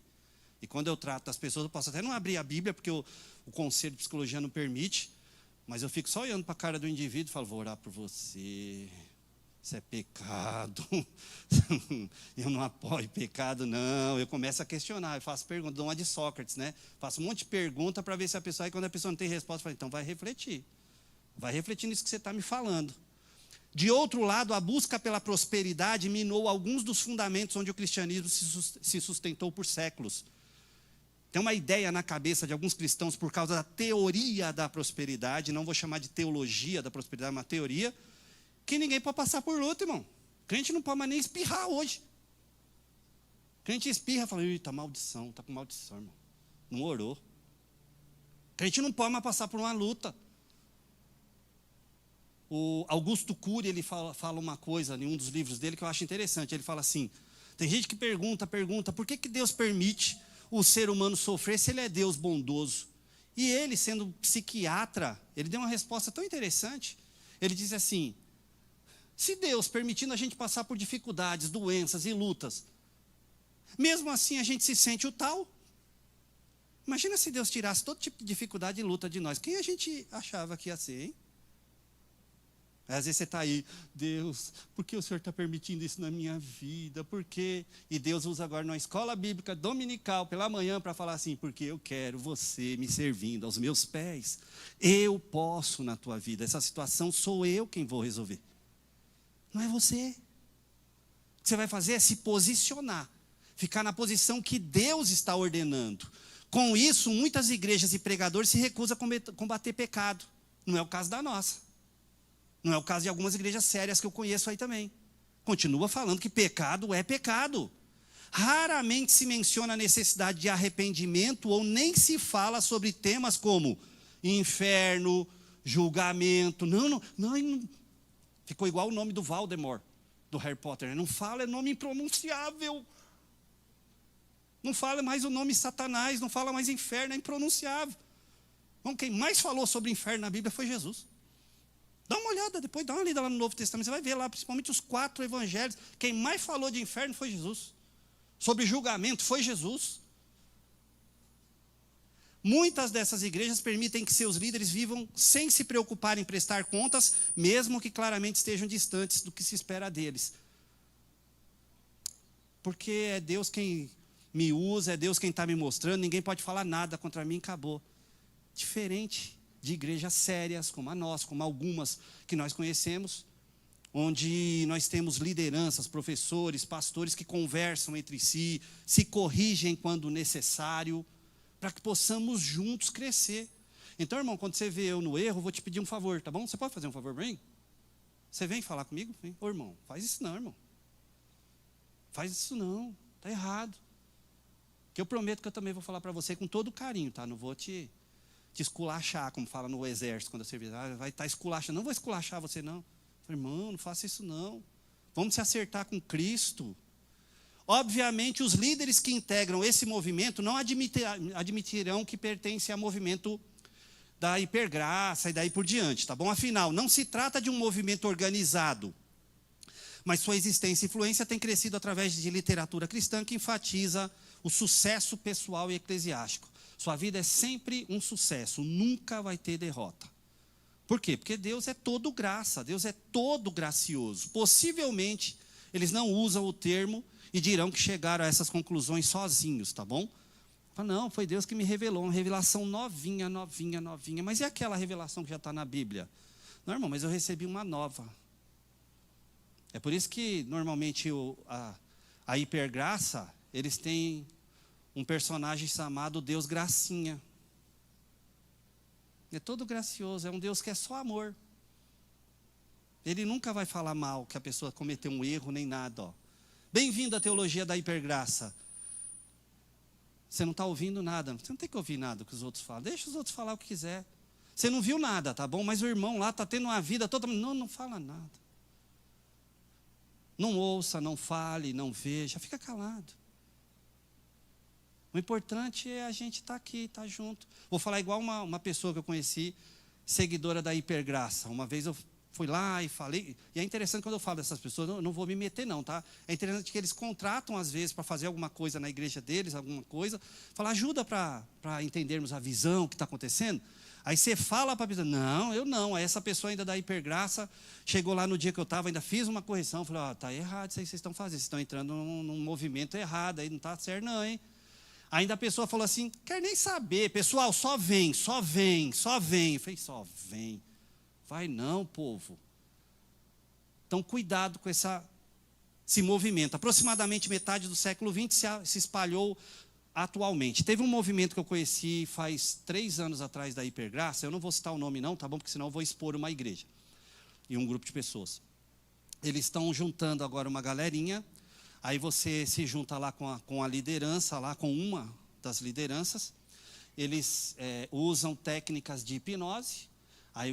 E quando eu trato as pessoas, eu posso até não abrir a Bíblia, porque o conselho de psicologia não permite, mas eu fico só olhando para a cara do indivíduo e falo, vou orar por você. Isso é pecado. Eu não apoio pecado, não. Eu começo a questionar, eu faço perguntas, dou uma de Sócrates, né? Faço um monte de pergunta para ver se a pessoa, aí quando a pessoa não tem resposta, eu falo, então vai refletir. Vai refletir nisso que você está me falando. De outro lado, a busca pela prosperidade minou alguns dos fundamentos onde o cristianismo se sustentou por séculos. Tem uma ideia na cabeça de alguns cristãos por causa da teoria da prosperidade, não vou chamar de teologia da prosperidade, mas teoria, que ninguém pode passar por luta, irmão. Crente não pode mais nem espirrar hoje. Crente espirra, fala, eita, maldição, está com maldição, irmão. Não orou. Crente não pode mais passar por uma luta. O Augusto Cury, ele fala uma coisa em um dos livros dele que eu acho interessante. Ele fala assim, tem gente que pergunta, por que Deus permite o ser humano sofrer se ele é Deus bondoso? E ele, sendo psiquiatra, ele deu uma resposta tão interessante. Ele diz assim, se Deus permitindo a gente passar por dificuldades, doenças e lutas, mesmo assim a gente se sente o tal. Imagina se Deus tirasse todo tipo de dificuldade e luta de nós. Quem a gente achava que ia ser, hein? Às vezes você está aí, Deus, por que o Senhor está permitindo isso na minha vida? Por quê? E Deus usa agora numa escola bíblica dominical pela manhã para falar assim, porque eu quero você me servindo aos meus pés. Eu posso na tua vida. Essa situação sou eu quem vou resolver. Não é você. O que você vai fazer é se posicionar. Ficar na posição que Deus está ordenando. Com isso, muitas igrejas e pregadores se recusam a combater pecado. Não é o caso da nossa. Não é o caso de algumas igrejas sérias que eu conheço aí também. Continua falando que pecado é pecado. Raramente se menciona a necessidade de arrependimento ou nem se fala sobre temas como inferno, julgamento. Não. Ficou igual o nome do Voldemort, do Harry Potter. Não fala, é nome impronunciável. Não fala mais o nome Satanás, não fala mais inferno, é impronunciável. Bom, quem mais falou sobre inferno na Bíblia foi Jesus. Dá uma olhada depois, dá uma lida lá no Novo Testamento, você vai ver lá, principalmente os 4 evangelhos, quem mais falou de inferno foi Jesus. Sobre julgamento foi Jesus. Muitas dessas igrejas permitem que seus líderes vivam sem se preocupar em prestar contas, mesmo que claramente estejam distantes do que se espera deles. Porque é Deus quem me usa, é Deus quem está me mostrando, ninguém pode falar nada contra mim, acabou. Diferente de igrejas sérias como a nossa, como algumas que nós conhecemos, onde nós temos lideranças, professores, pastores que conversam entre si, se corrigem quando necessário, para que possamos juntos crescer. Então, irmão, quando você vê eu no erro, eu vou te pedir um favor, tá bom? Você pode fazer um favor para mim? Você vem falar comigo? Vem. Ô, irmão, faz isso não, irmão. Faz isso não, está errado. Que eu prometo que eu também vou falar para você com todo carinho, tá? Não vou te esculachar, como fala no exército, quando eu servir. Vai estar esculachando. Não vou esculachar você, não. Irmão, não faça isso, não. Vamos se acertar com Cristo. Obviamente, os líderes que integram esse movimento não admitirão que pertence ao movimento da hipergraça e daí por diante, tá bom? Afinal, não se trata de um movimento organizado, mas sua existência e influência tem crescido através de literatura cristã que enfatiza o sucesso pessoal e eclesiástico. Sua vida é sempre um sucesso, nunca vai ter derrota. Por quê? Porque Deus é todo graça, Deus é todo gracioso. Possivelmente, eles não usam o termo e dirão que chegaram a essas conclusões sozinhos, tá bom? Não, foi Deus que me revelou, uma revelação novinha. Mas e aquela revelação que já está na Bíblia? Não, irmão, mas eu recebi uma nova. É por isso que, normalmente, a hipergraça, eles têm um personagem chamado Deus Gracinha. É todo gracioso, é um Deus que é só amor. Ele nunca vai falar mal que a pessoa cometeu um erro, nem nada. Ó. Bem-vindo à teologia da hipergraça. Você não está ouvindo nada, você não tem que ouvir nada que os outros falam. Deixa os outros falar o que quiser. Você não viu nada, tá bom? Mas o irmão lá está tendo uma vida toda... Não fala nada. Não ouça, não fale, não veja, fica calado. O importante é a gente estar aqui, estar junto. Vou falar igual uma pessoa que eu conheci, seguidora da hipergraça. Uma vez eu fui lá e falei, e é interessante quando eu falo dessas pessoas, eu não vou me meter não, tá? É interessante que eles contratam às vezes para fazer alguma coisa na igreja deles, alguma coisa, falar ajuda para entendermos a visão, o que está acontecendo. Aí você fala para a pessoa, não, eu não. Aí essa pessoa ainda da hipergraça, chegou lá no dia que eu estava, ainda fiz uma correção, falei, está errado isso aí que vocês estão fazendo, vocês estão entrando num movimento errado, aí não está certo não, hein? Ainda a pessoa falou assim, quer nem saber, pessoal, só vem. Eu falei, só vem. Vai não, povo. Então, cuidado com esse movimento. Aproximadamente metade do século XX se espalhou atualmente. Teve um movimento que eu conheci faz 3 anos atrás da hipergraça, eu não vou citar o nome não, tá bom? Porque senão eu vou expor uma igreja e um grupo de pessoas. Eles estão juntando agora uma galerinha. Aí você se junta lá com a liderança, lá com uma das lideranças. Eles usam técnicas de hipnose. Aí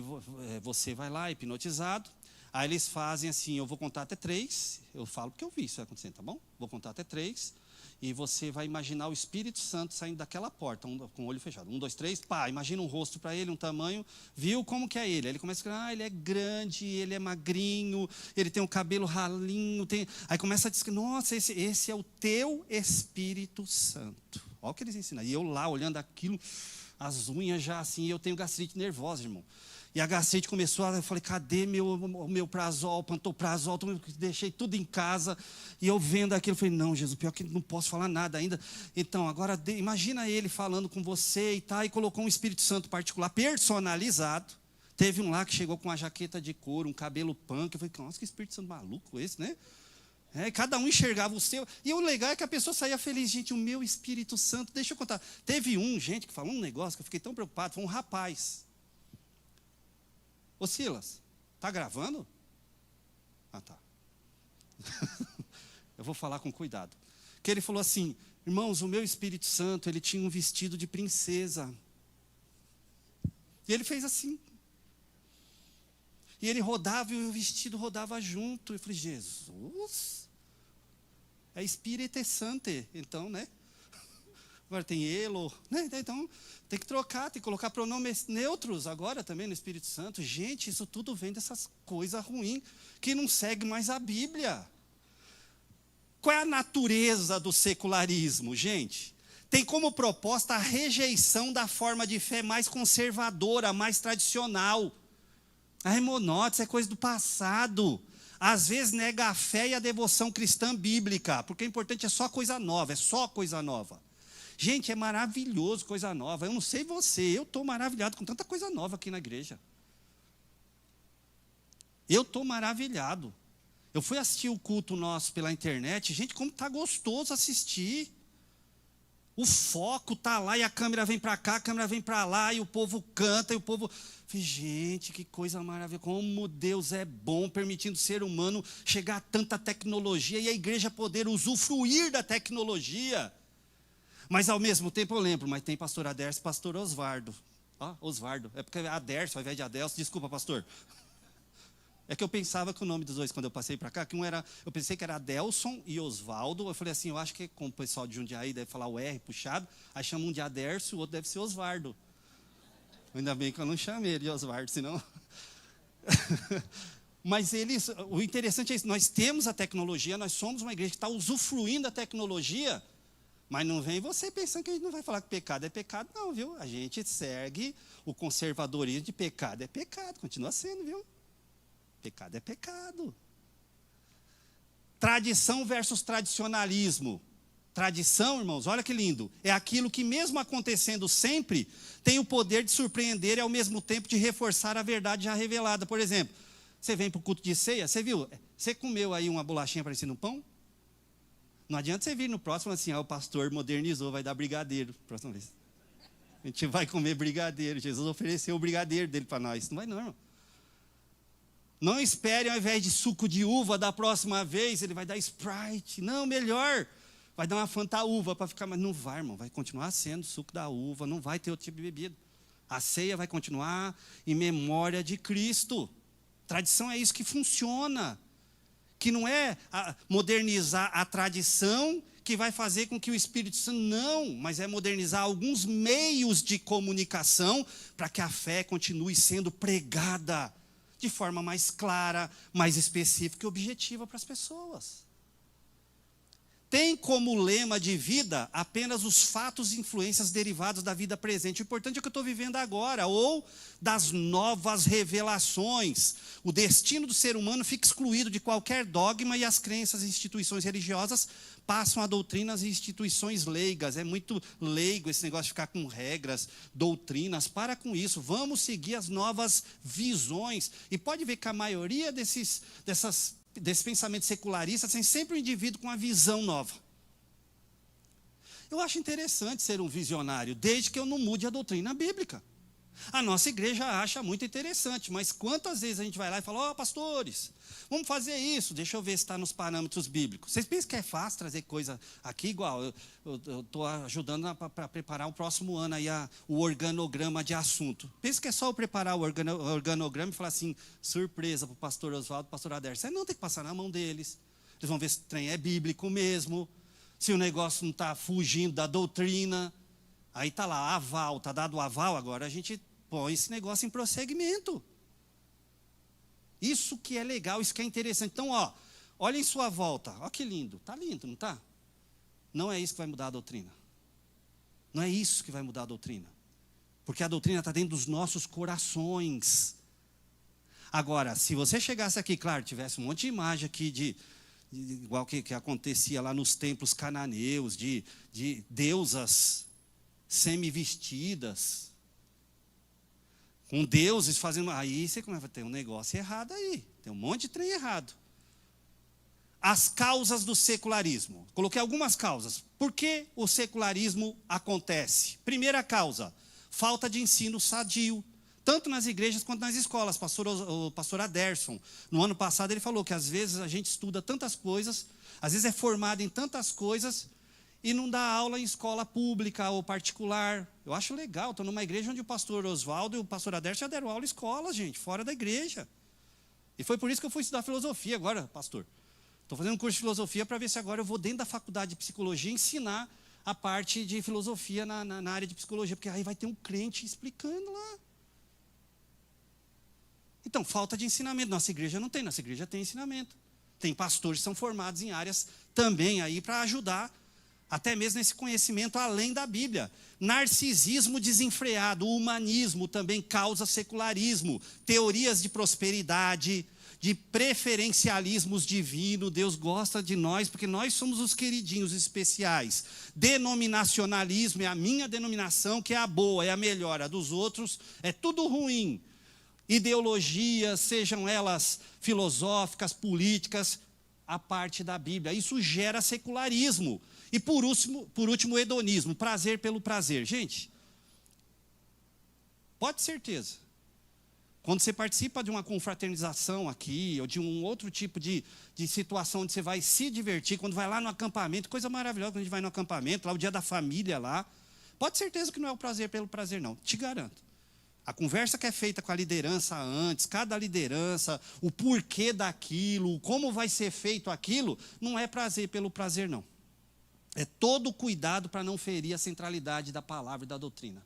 você vai lá, hipnotizado. Aí eles fazem assim, eu vou contar até 3. Eu falo porque eu vi isso acontecendo, tá bom? Vou contar até 3. E você vai imaginar o Espírito Santo saindo daquela porta, com o olho fechado. 1, 2, 3, pá, imagina um rosto para ele, um tamanho. Viu como que é ele? Aí ele começa a dizer, ele é grande, ele é magrinho, ele tem um cabelo ralinho. Aí começa a dizer, nossa, esse é o teu Espírito Santo. Olha o que eles ensinam. E eu lá, olhando aquilo, as unhas já assim, eu tenho gastrite nervosa, irmão. E a gastrite começou, eu falei, cadê o meu prazol, pantoprazol, deixei tudo em casa. E eu vendo aquilo, eu falei, não, Jesus, pior que não posso falar nada ainda. Então, agora, imagina ele falando com você e colocou um Espírito Santo particular, personalizado. Teve um lá que chegou com uma jaqueta de couro, um cabelo punk. Eu falei, nossa, que Espírito Santo maluco esse, né? Cada um enxergava o seu. E o legal é que a pessoa saía feliz. Gente, o meu Espírito Santo, deixa eu contar. Teve gente que falou um negócio que eu fiquei tão preocupado, foi um rapaz. Ô Silas, tá gravando? Ah, tá. Eu vou falar com cuidado. Que ele falou assim, irmãos, o meu Espírito Santo, ele tinha um vestido de princesa. E ele fez assim. E ele rodava e o vestido rodava junto. Eu falei, Jesus, é Espírito Santo. Então, né? Agora tem Elo, né? Então tem que trocar, tem que colocar pronomes neutros agora também no Espírito Santo. Gente, isso tudo vem dessas coisas ruins que não segue mais a Bíblia. Qual é a natureza do secularismo, gente? Tem como proposta a rejeição da forma de fé mais conservadora, mais tradicional. A hemonótis é coisa do passado. Às vezes nega a fé e a devoção cristã bíblica, porque o importante é só coisa nova, é só coisa nova. Gente, é maravilhoso coisa nova. Eu não sei você, eu estou maravilhado com tanta coisa nova aqui na igreja. Eu estou maravilhado. Eu fui assistir o culto nosso pela internet. Gente, como está gostoso assistir. O foco está lá e a câmera vem para cá, a câmera vem para lá, e o povo canta, e o povo... Gente, que coisa maravilhosa. Como Deus é bom, permitindo o ser humano chegar a tanta tecnologia e a igreja poder usufruir da tecnologia. Mas ao mesmo tempo eu lembro, mas tem pastor Adércio e pastor Osvaldo. Osvaldo, é porque é Adércio ao invés de Adelso, desculpa pastor. É que eu pensava que o nome dos dois, quando eu passei para cá, eu pensei que era Adelson e Osvaldo. Eu falei assim, eu acho que como o pessoal de Jundiaí deve falar o R puxado, aí chama um de Adércio, o outro deve ser Osvaldo. Ainda bem que eu não chamei ele de Osvaldo, senão... Mas o interessante é isso, nós temos a tecnologia, nós somos uma igreja que está usufruindo da tecnologia. Mas não vem você pensando que a gente não vai falar que pecado é pecado, não, viu? A gente segue o conservadorismo de pecado é pecado, continua sendo, viu? Pecado é pecado. Tradição versus tradicionalismo. Tradição, irmãos, olha que lindo. É aquilo que mesmo acontecendo sempre, tem o poder de surpreender e ao mesmo tempo de reforçar a verdade já revelada. Por exemplo, você vem para o culto de ceia, você viu? Você comeu aí uma bolachinha parecendo um pão? Não adianta você vir no próximo assim, o pastor modernizou, vai dar brigadeiro. Próxima vez. A gente vai comer brigadeiro. Jesus ofereceu o brigadeiro dele para nós. Não vai não, irmão. Não espere ao invés de suco de uva da próxima vez, ele vai dar Sprite. Não, melhor. Vai dar uma Fanta uva para ficar... Mas não vai, irmão. Vai continuar sendo suco da uva. Não vai ter outro tipo de bebida. A ceia vai continuar em memória de Cristo. Tradição é isso que funciona. Que não é modernizar a tradição que vai fazer com que o Espírito Santo... Não, mas é modernizar alguns meios de comunicação para que a fé continue sendo pregada de forma mais clara, mais específica e objetiva para as pessoas. Tem como lema de vida apenas os fatos e influências derivados da vida presente. O importante é o que eu estou vivendo agora, ou das novas revelações. O destino do ser humano fica excluído de qualquer dogma e as crenças e instituições religiosas passam a doutrinas e instituições leigas. É muito leigo esse negócio de ficar com regras, doutrinas. Para com isso, vamos seguir as novas visões. E pode ver que a maioria desse pensamento secularistas tem sempre um indivíduo com uma visão nova. Eu acho interessante ser um visionário, desde que eu não mude a doutrina bíblica. A nossa igreja acha muito interessante, mas quantas vezes a gente vai lá e fala, ó, pastores, vamos fazer isso, deixa eu ver se está nos parâmetros bíblicos. Vocês pensam que é fácil trazer coisa aqui igual? Eu estou ajudando para preparar o próximo ano aí o organograma de assunto. Pensa que é só eu preparar o organograma e falar assim, surpresa para o pastor Oswaldo, pastor Adércio. Não, tem que passar na mão deles. Eles vão ver se o trem é bíblico mesmo, se o negócio não está fugindo da doutrina. Aí está lá, aval, está dado o aval, agora a gente põe esse negócio em prosseguimento. Isso que é legal, isso que é interessante. Então, olha em sua volta. Olha que lindo. Está lindo, não está? Não é isso que vai mudar a doutrina. Não é isso que vai mudar a doutrina. Porque a doutrina está dentro dos nossos corações. Agora, se você chegasse aqui, claro, tivesse um monte de imagem aqui igual que acontecia lá nos templos cananeus, de deusas semi-vestidas, com deuses fazendo. Aí você começa a ter um negócio errado aí. Tem um monte de trem errado. As causas do secularismo. Coloquei algumas causas. Por que o secularismo acontece? Primeira causa, falta de ensino sadio. Tanto nas igrejas quanto nas escolas. O pastor Aderson, no ano passado, ele falou que às vezes a gente estuda tantas coisas, às vezes é formado em tantas coisas, e não dá aula em escola pública ou particular. Eu acho legal, estou numa igreja onde o pastor Oswaldo e o pastor Adércio já deram aula em escola, gente, fora da igreja. E foi por isso que eu fui estudar filosofia agora, pastor. Estou fazendo um curso de filosofia para ver se agora eu vou dentro da faculdade de psicologia ensinar a parte de filosofia na área de psicologia, porque aí vai ter um crente explicando lá. Então, falta de ensinamento. Nossa igreja não tem, nossa igreja tem ensinamento. Tem pastores que são formados em áreas também aí para ajudar, até mesmo nesse conhecimento além da Bíblia. Narcisismo desenfreado, o humanismo também causa secularismo, teorias de prosperidade, de preferencialismos divino. Deus gosta de nós porque nós somos os queridinhos especiais. Denominacionalismo é a minha denominação que é a boa, é a melhor, a dos outros é tudo ruim. Ideologias, sejam elas filosóficas, políticas, a parte da Bíblia. Isso gera secularismo. E por último, hedonismo, prazer pelo prazer. Gente, pode ter certeza, quando você participa de uma confraternização aqui, ou de um outro tipo de situação onde você vai se divertir, quando vai lá no acampamento, coisa maravilhosa quando a gente vai no acampamento, lá o dia da família lá, pode ter certeza que não é o prazer pelo prazer não, te garanto. A conversa que é feita com a liderança antes, cada liderança, o porquê daquilo, como vai ser feito aquilo, não é prazer pelo prazer não. É todo o cuidado para não ferir a centralidade da palavra e da doutrina.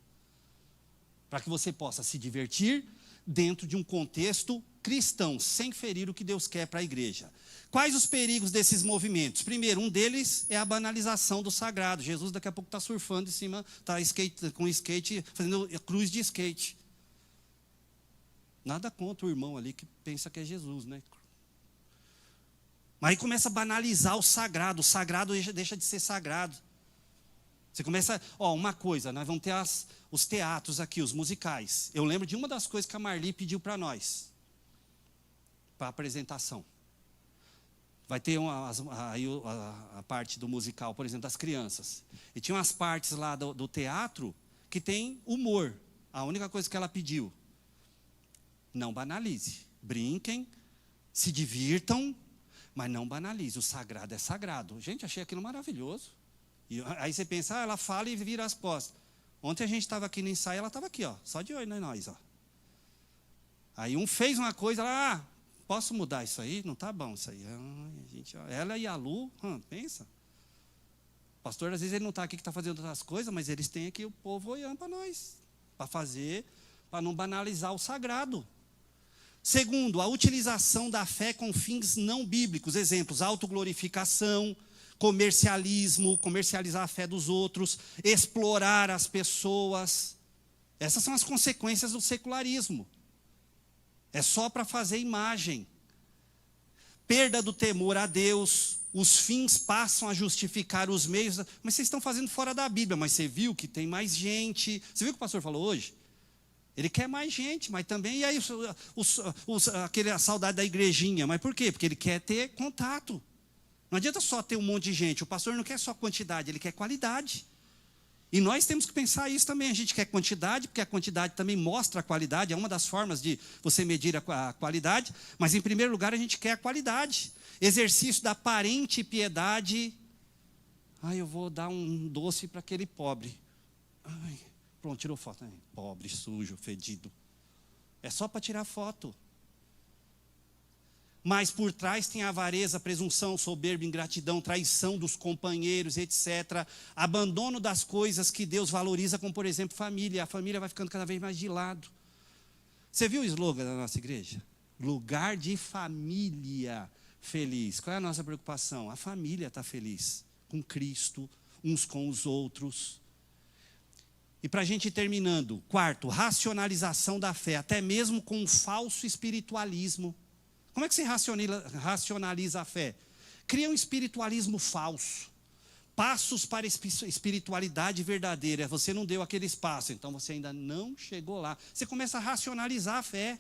Para que você possa se divertir dentro de um contexto cristão, sem ferir o que Deus quer para a igreja. Quais os perigos desses movimentos? Primeiro, um deles é a banalização do sagrado. Jesus daqui a pouco está surfando em cima, está com skate, fazendo cruz de skate. Nada contra o irmão ali que pensa que é Jesus, né? Mas aí começa a banalizar o sagrado deixa de ser sagrado. Você começa, uma coisa, nós vamos ter os teatros aqui, os musicais. Eu lembro de uma das coisas que a Marli pediu para nós, para a apresentação. Vai ter a parte do musical, por exemplo, das crianças. E tinha umas partes lá do teatro que tem humor. A única coisa que ela pediu, não banalize. Brinquem, se divirtam, mas não banalize. O sagrado é sagrado. Gente, achei aquilo maravilhoso. E aí você pensa, ela fala e vira as costas. Ontem a gente estava aqui no ensaio, ela estava aqui, só de olho, né, nós, Aí um fez uma coisa, ela, posso mudar isso aí? Não está bom isso aí. Ela e a Lu, pensa. O pastor, às vezes, ele não está aqui que está fazendo outras coisas, mas eles têm aqui o povo olhando para nós. Para fazer, para não banalizar o sagrado. Segundo, a utilização da fé com fins não bíblicos. Exemplos, autoglorificação, comercialismo, comercializar a fé dos outros, explorar as pessoas. Essas são as consequências do secularismo. É só para fazer imagem. Perda do temor a Deus, os fins passam a justificar os meios. Mas vocês estão fazendo fora da Bíblia, mas você viu que tem mais gente. Você viu o que o pastor falou hoje? Ele quer mais gente, mas também, e aí a saudade da igrejinha, mas por quê? Porque ele quer ter contato. Não adianta só ter um monte de gente, o pastor não quer só quantidade, ele quer qualidade. E nós temos que pensar isso também. A gente quer quantidade, porque a quantidade também mostra a qualidade, é uma das formas de você medir a qualidade, mas em primeiro lugar a gente quer a qualidade. Exercício da aparente piedade. Eu vou dar um doce para aquele pobre. Pronto, tirou foto. Pobre, sujo, fedido. É só para tirar foto. Mas por trás tem avareza, presunção, soberba, ingratidão, traição dos companheiros, etc. Abandono das coisas que Deus valoriza, como por exemplo família. A família vai ficando cada vez mais de lado. Você viu o slogan da nossa igreja? Lugar de família feliz. Qual é a nossa preocupação? A família está feliz, com Cristo, uns com os outros. E para a gente ir terminando, quarto, racionalização da fé, até mesmo com um falso espiritualismo. Como é que você racionaliza a fé? Cria um espiritualismo falso. Passos para espiritualidade verdadeira. Você não deu aquele espaço, então você ainda não chegou lá. Você começa a racionalizar a fé.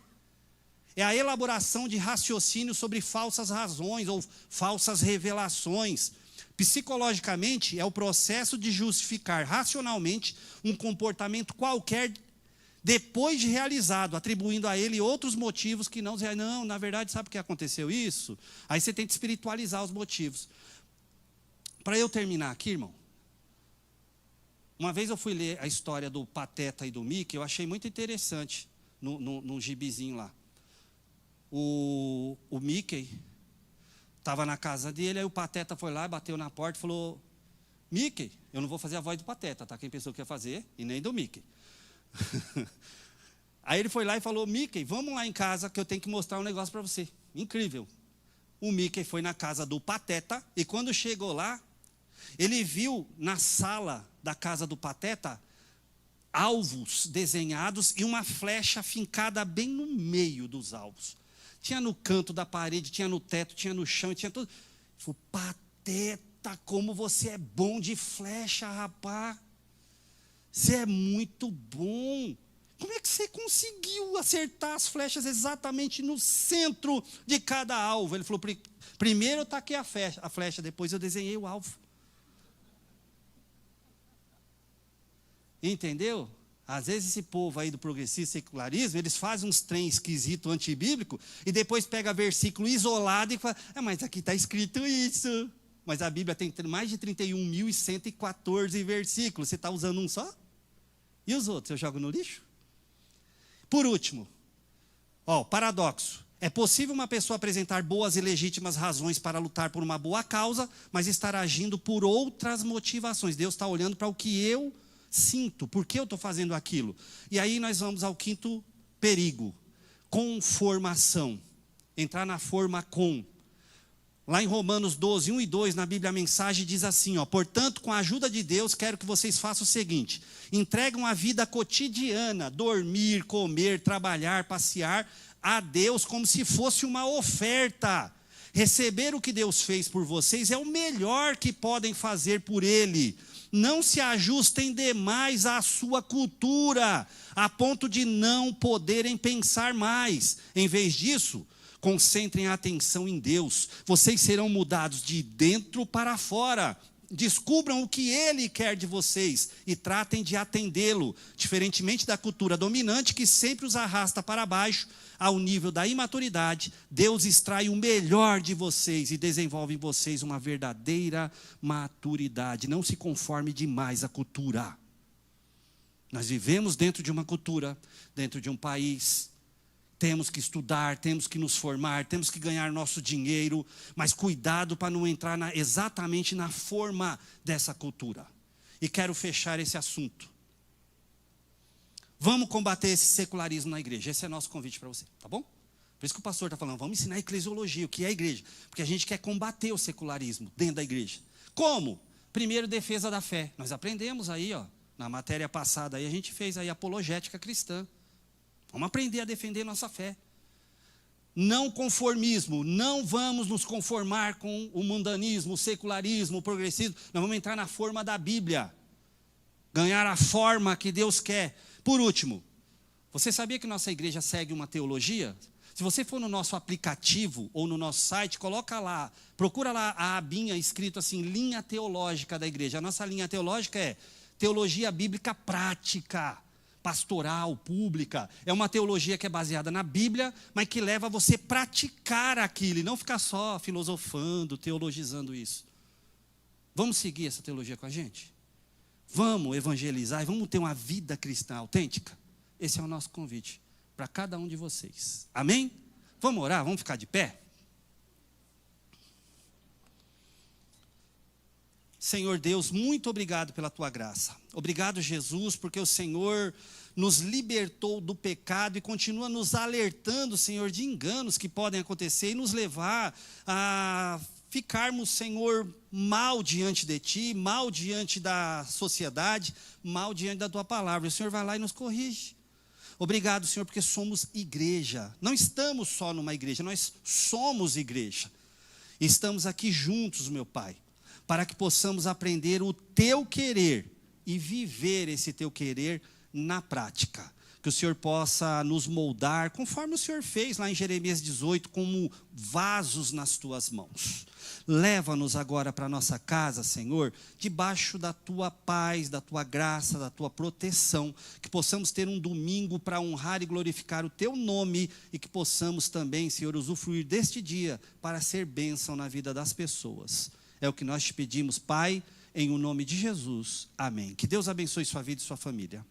É a elaboração de raciocínio sobre falsas razões ou falsas revelações. Psicologicamente, é o processo de justificar racionalmente um comportamento qualquer depois de realizado, atribuindo a ele outros motivos que não, na verdade, sabe por que aconteceu isso? Aí você tenta espiritualizar os motivos. Para eu terminar aqui, irmão, uma vez eu fui ler a história do Pateta e do Mickey, eu achei muito interessante, num gibizinho lá. O Mickey estava na casa dele, aí o Pateta foi lá, bateu na porta e falou: Mickey, eu não vou fazer a voz do Pateta, tá? Quem pensou que ia fazer, e nem do Mickey. Aí ele foi lá e falou: Mickey, vamos lá em casa que eu tenho que mostrar um negócio para você. Incrível. O Mickey foi na casa do Pateta e quando chegou lá, ele viu na sala da casa do Pateta alvos desenhados e uma flecha fincada bem no meio dos alvos. Tinha no canto da parede, tinha no teto, tinha no chão, tinha tudo. Ele falou: Pateta, como você é bom de flecha, rapaz. Você é muito bom. Como é que você conseguiu acertar as flechas exatamente no centro de cada alvo? Ele falou: primeiro eu taquei a flecha, depois eu desenhei o alvo. Entendeu? Às vezes esse povo aí do progressismo, secularismo, eles fazem uns trem esquisito, antibíblico, e depois pega versículo isolado e fala: mas aqui está escrito isso. Mas a Bíblia tem mais de 31.114 versículos. Você está usando um só? E os outros, eu jogo no lixo? Por último, paradoxo. É possível uma pessoa apresentar boas e legítimas razões para lutar por uma boa causa, mas estar agindo por outras motivações. Deus está olhando para o que eu sinto, por que eu estou fazendo aquilo. E aí nós vamos ao quinto perigo: conformação. Entrar na forma com. Lá em Romanos 12, 1 e 2, na Bíblia a mensagem diz assim: portanto, com a ajuda de Deus, quero que vocês façam o seguinte: entregam a vida cotidiana, dormir, comer, trabalhar, passear, a Deus como se fosse uma oferta. Receber o que Deus fez por vocês é o melhor que podem fazer por Ele. Não se ajustem demais à sua cultura, a ponto de não poderem pensar mais. Em vez disso, concentrem a atenção em Deus. Vocês serão mudados de dentro para fora. Descubram o que Ele quer de vocês e tratem de atendê-lo. Diferentemente da cultura dominante que sempre os arrasta para baixo, ao nível da imaturidade, Deus extrai o melhor de vocês e desenvolve em vocês uma verdadeira maturidade. Não se conforme demais à cultura. Nós vivemos dentro de uma cultura, dentro de um país. Temos que estudar, temos que nos formar, temos que ganhar nosso dinheiro, mas cuidado para não entrar exatamente na forma dessa cultura. E quero fechar esse assunto. Vamos combater esse secularismo na igreja. Esse é nosso convite para você, tá bom? Por isso que o pastor está falando: vamos ensinar eclesiologia, o que é a igreja. Porque a gente quer combater o secularismo dentro da igreja. Como? Primeiro, defesa da fé. Nós aprendemos aí, na matéria passada, aí a gente fez aí apologética cristã. Vamos aprender a defender nossa fé. Não conformismo, não vamos nos conformar com o mundanismo, o secularismo, o progressismo. Nós vamos entrar na forma da Bíblia. Ganhar a forma que Deus quer. Por último, você sabia que nossa igreja segue uma teologia? Se você for no nosso aplicativo ou no nosso site, coloca lá, procura lá a abinha escrito assim, linha teológica da igreja. A nossa linha teológica é teologia bíblica prática, pastoral, pública. É uma teologia que é baseada na Bíblia, mas que leva você a praticar aquilo, e não ficar só filosofando, teologizando isso. Vamos seguir essa teologia com a gente? Vamos evangelizar e vamos ter uma vida cristã autêntica? Esse é o nosso convite para cada um de vocês. Amém? Vamos orar? Vamos ficar de pé? Senhor Deus, muito obrigado pela tua graça. Obrigado, Jesus, porque o Senhor nos libertou do pecado e continua nos alertando, Senhor, de enganos que podem acontecer e nos levar a ficarmos, Senhor, mal diante de ti, mal diante da sociedade, mal diante da tua palavra. O Senhor vai lá e nos corrige. Obrigado, Senhor, porque somos igreja. Não estamos só numa igreja, nós somos igreja. Estamos aqui juntos, meu Pai, para que possamos aprender o teu querer e viver esse teu querer na prática. Que o Senhor possa nos moldar, conforme o Senhor fez lá em Jeremias 18, como vasos nas tuas mãos. Leva-nos agora para a nossa casa, Senhor, debaixo da tua paz, da tua graça, da tua proteção, que possamos ter um domingo para honrar e glorificar o teu nome, e que possamos também, Senhor, usufruir deste dia para ser bênção na vida das pessoas. É o que nós te pedimos, Pai, em o nome de Jesus. Amém. Que Deus abençoe sua vida e sua família.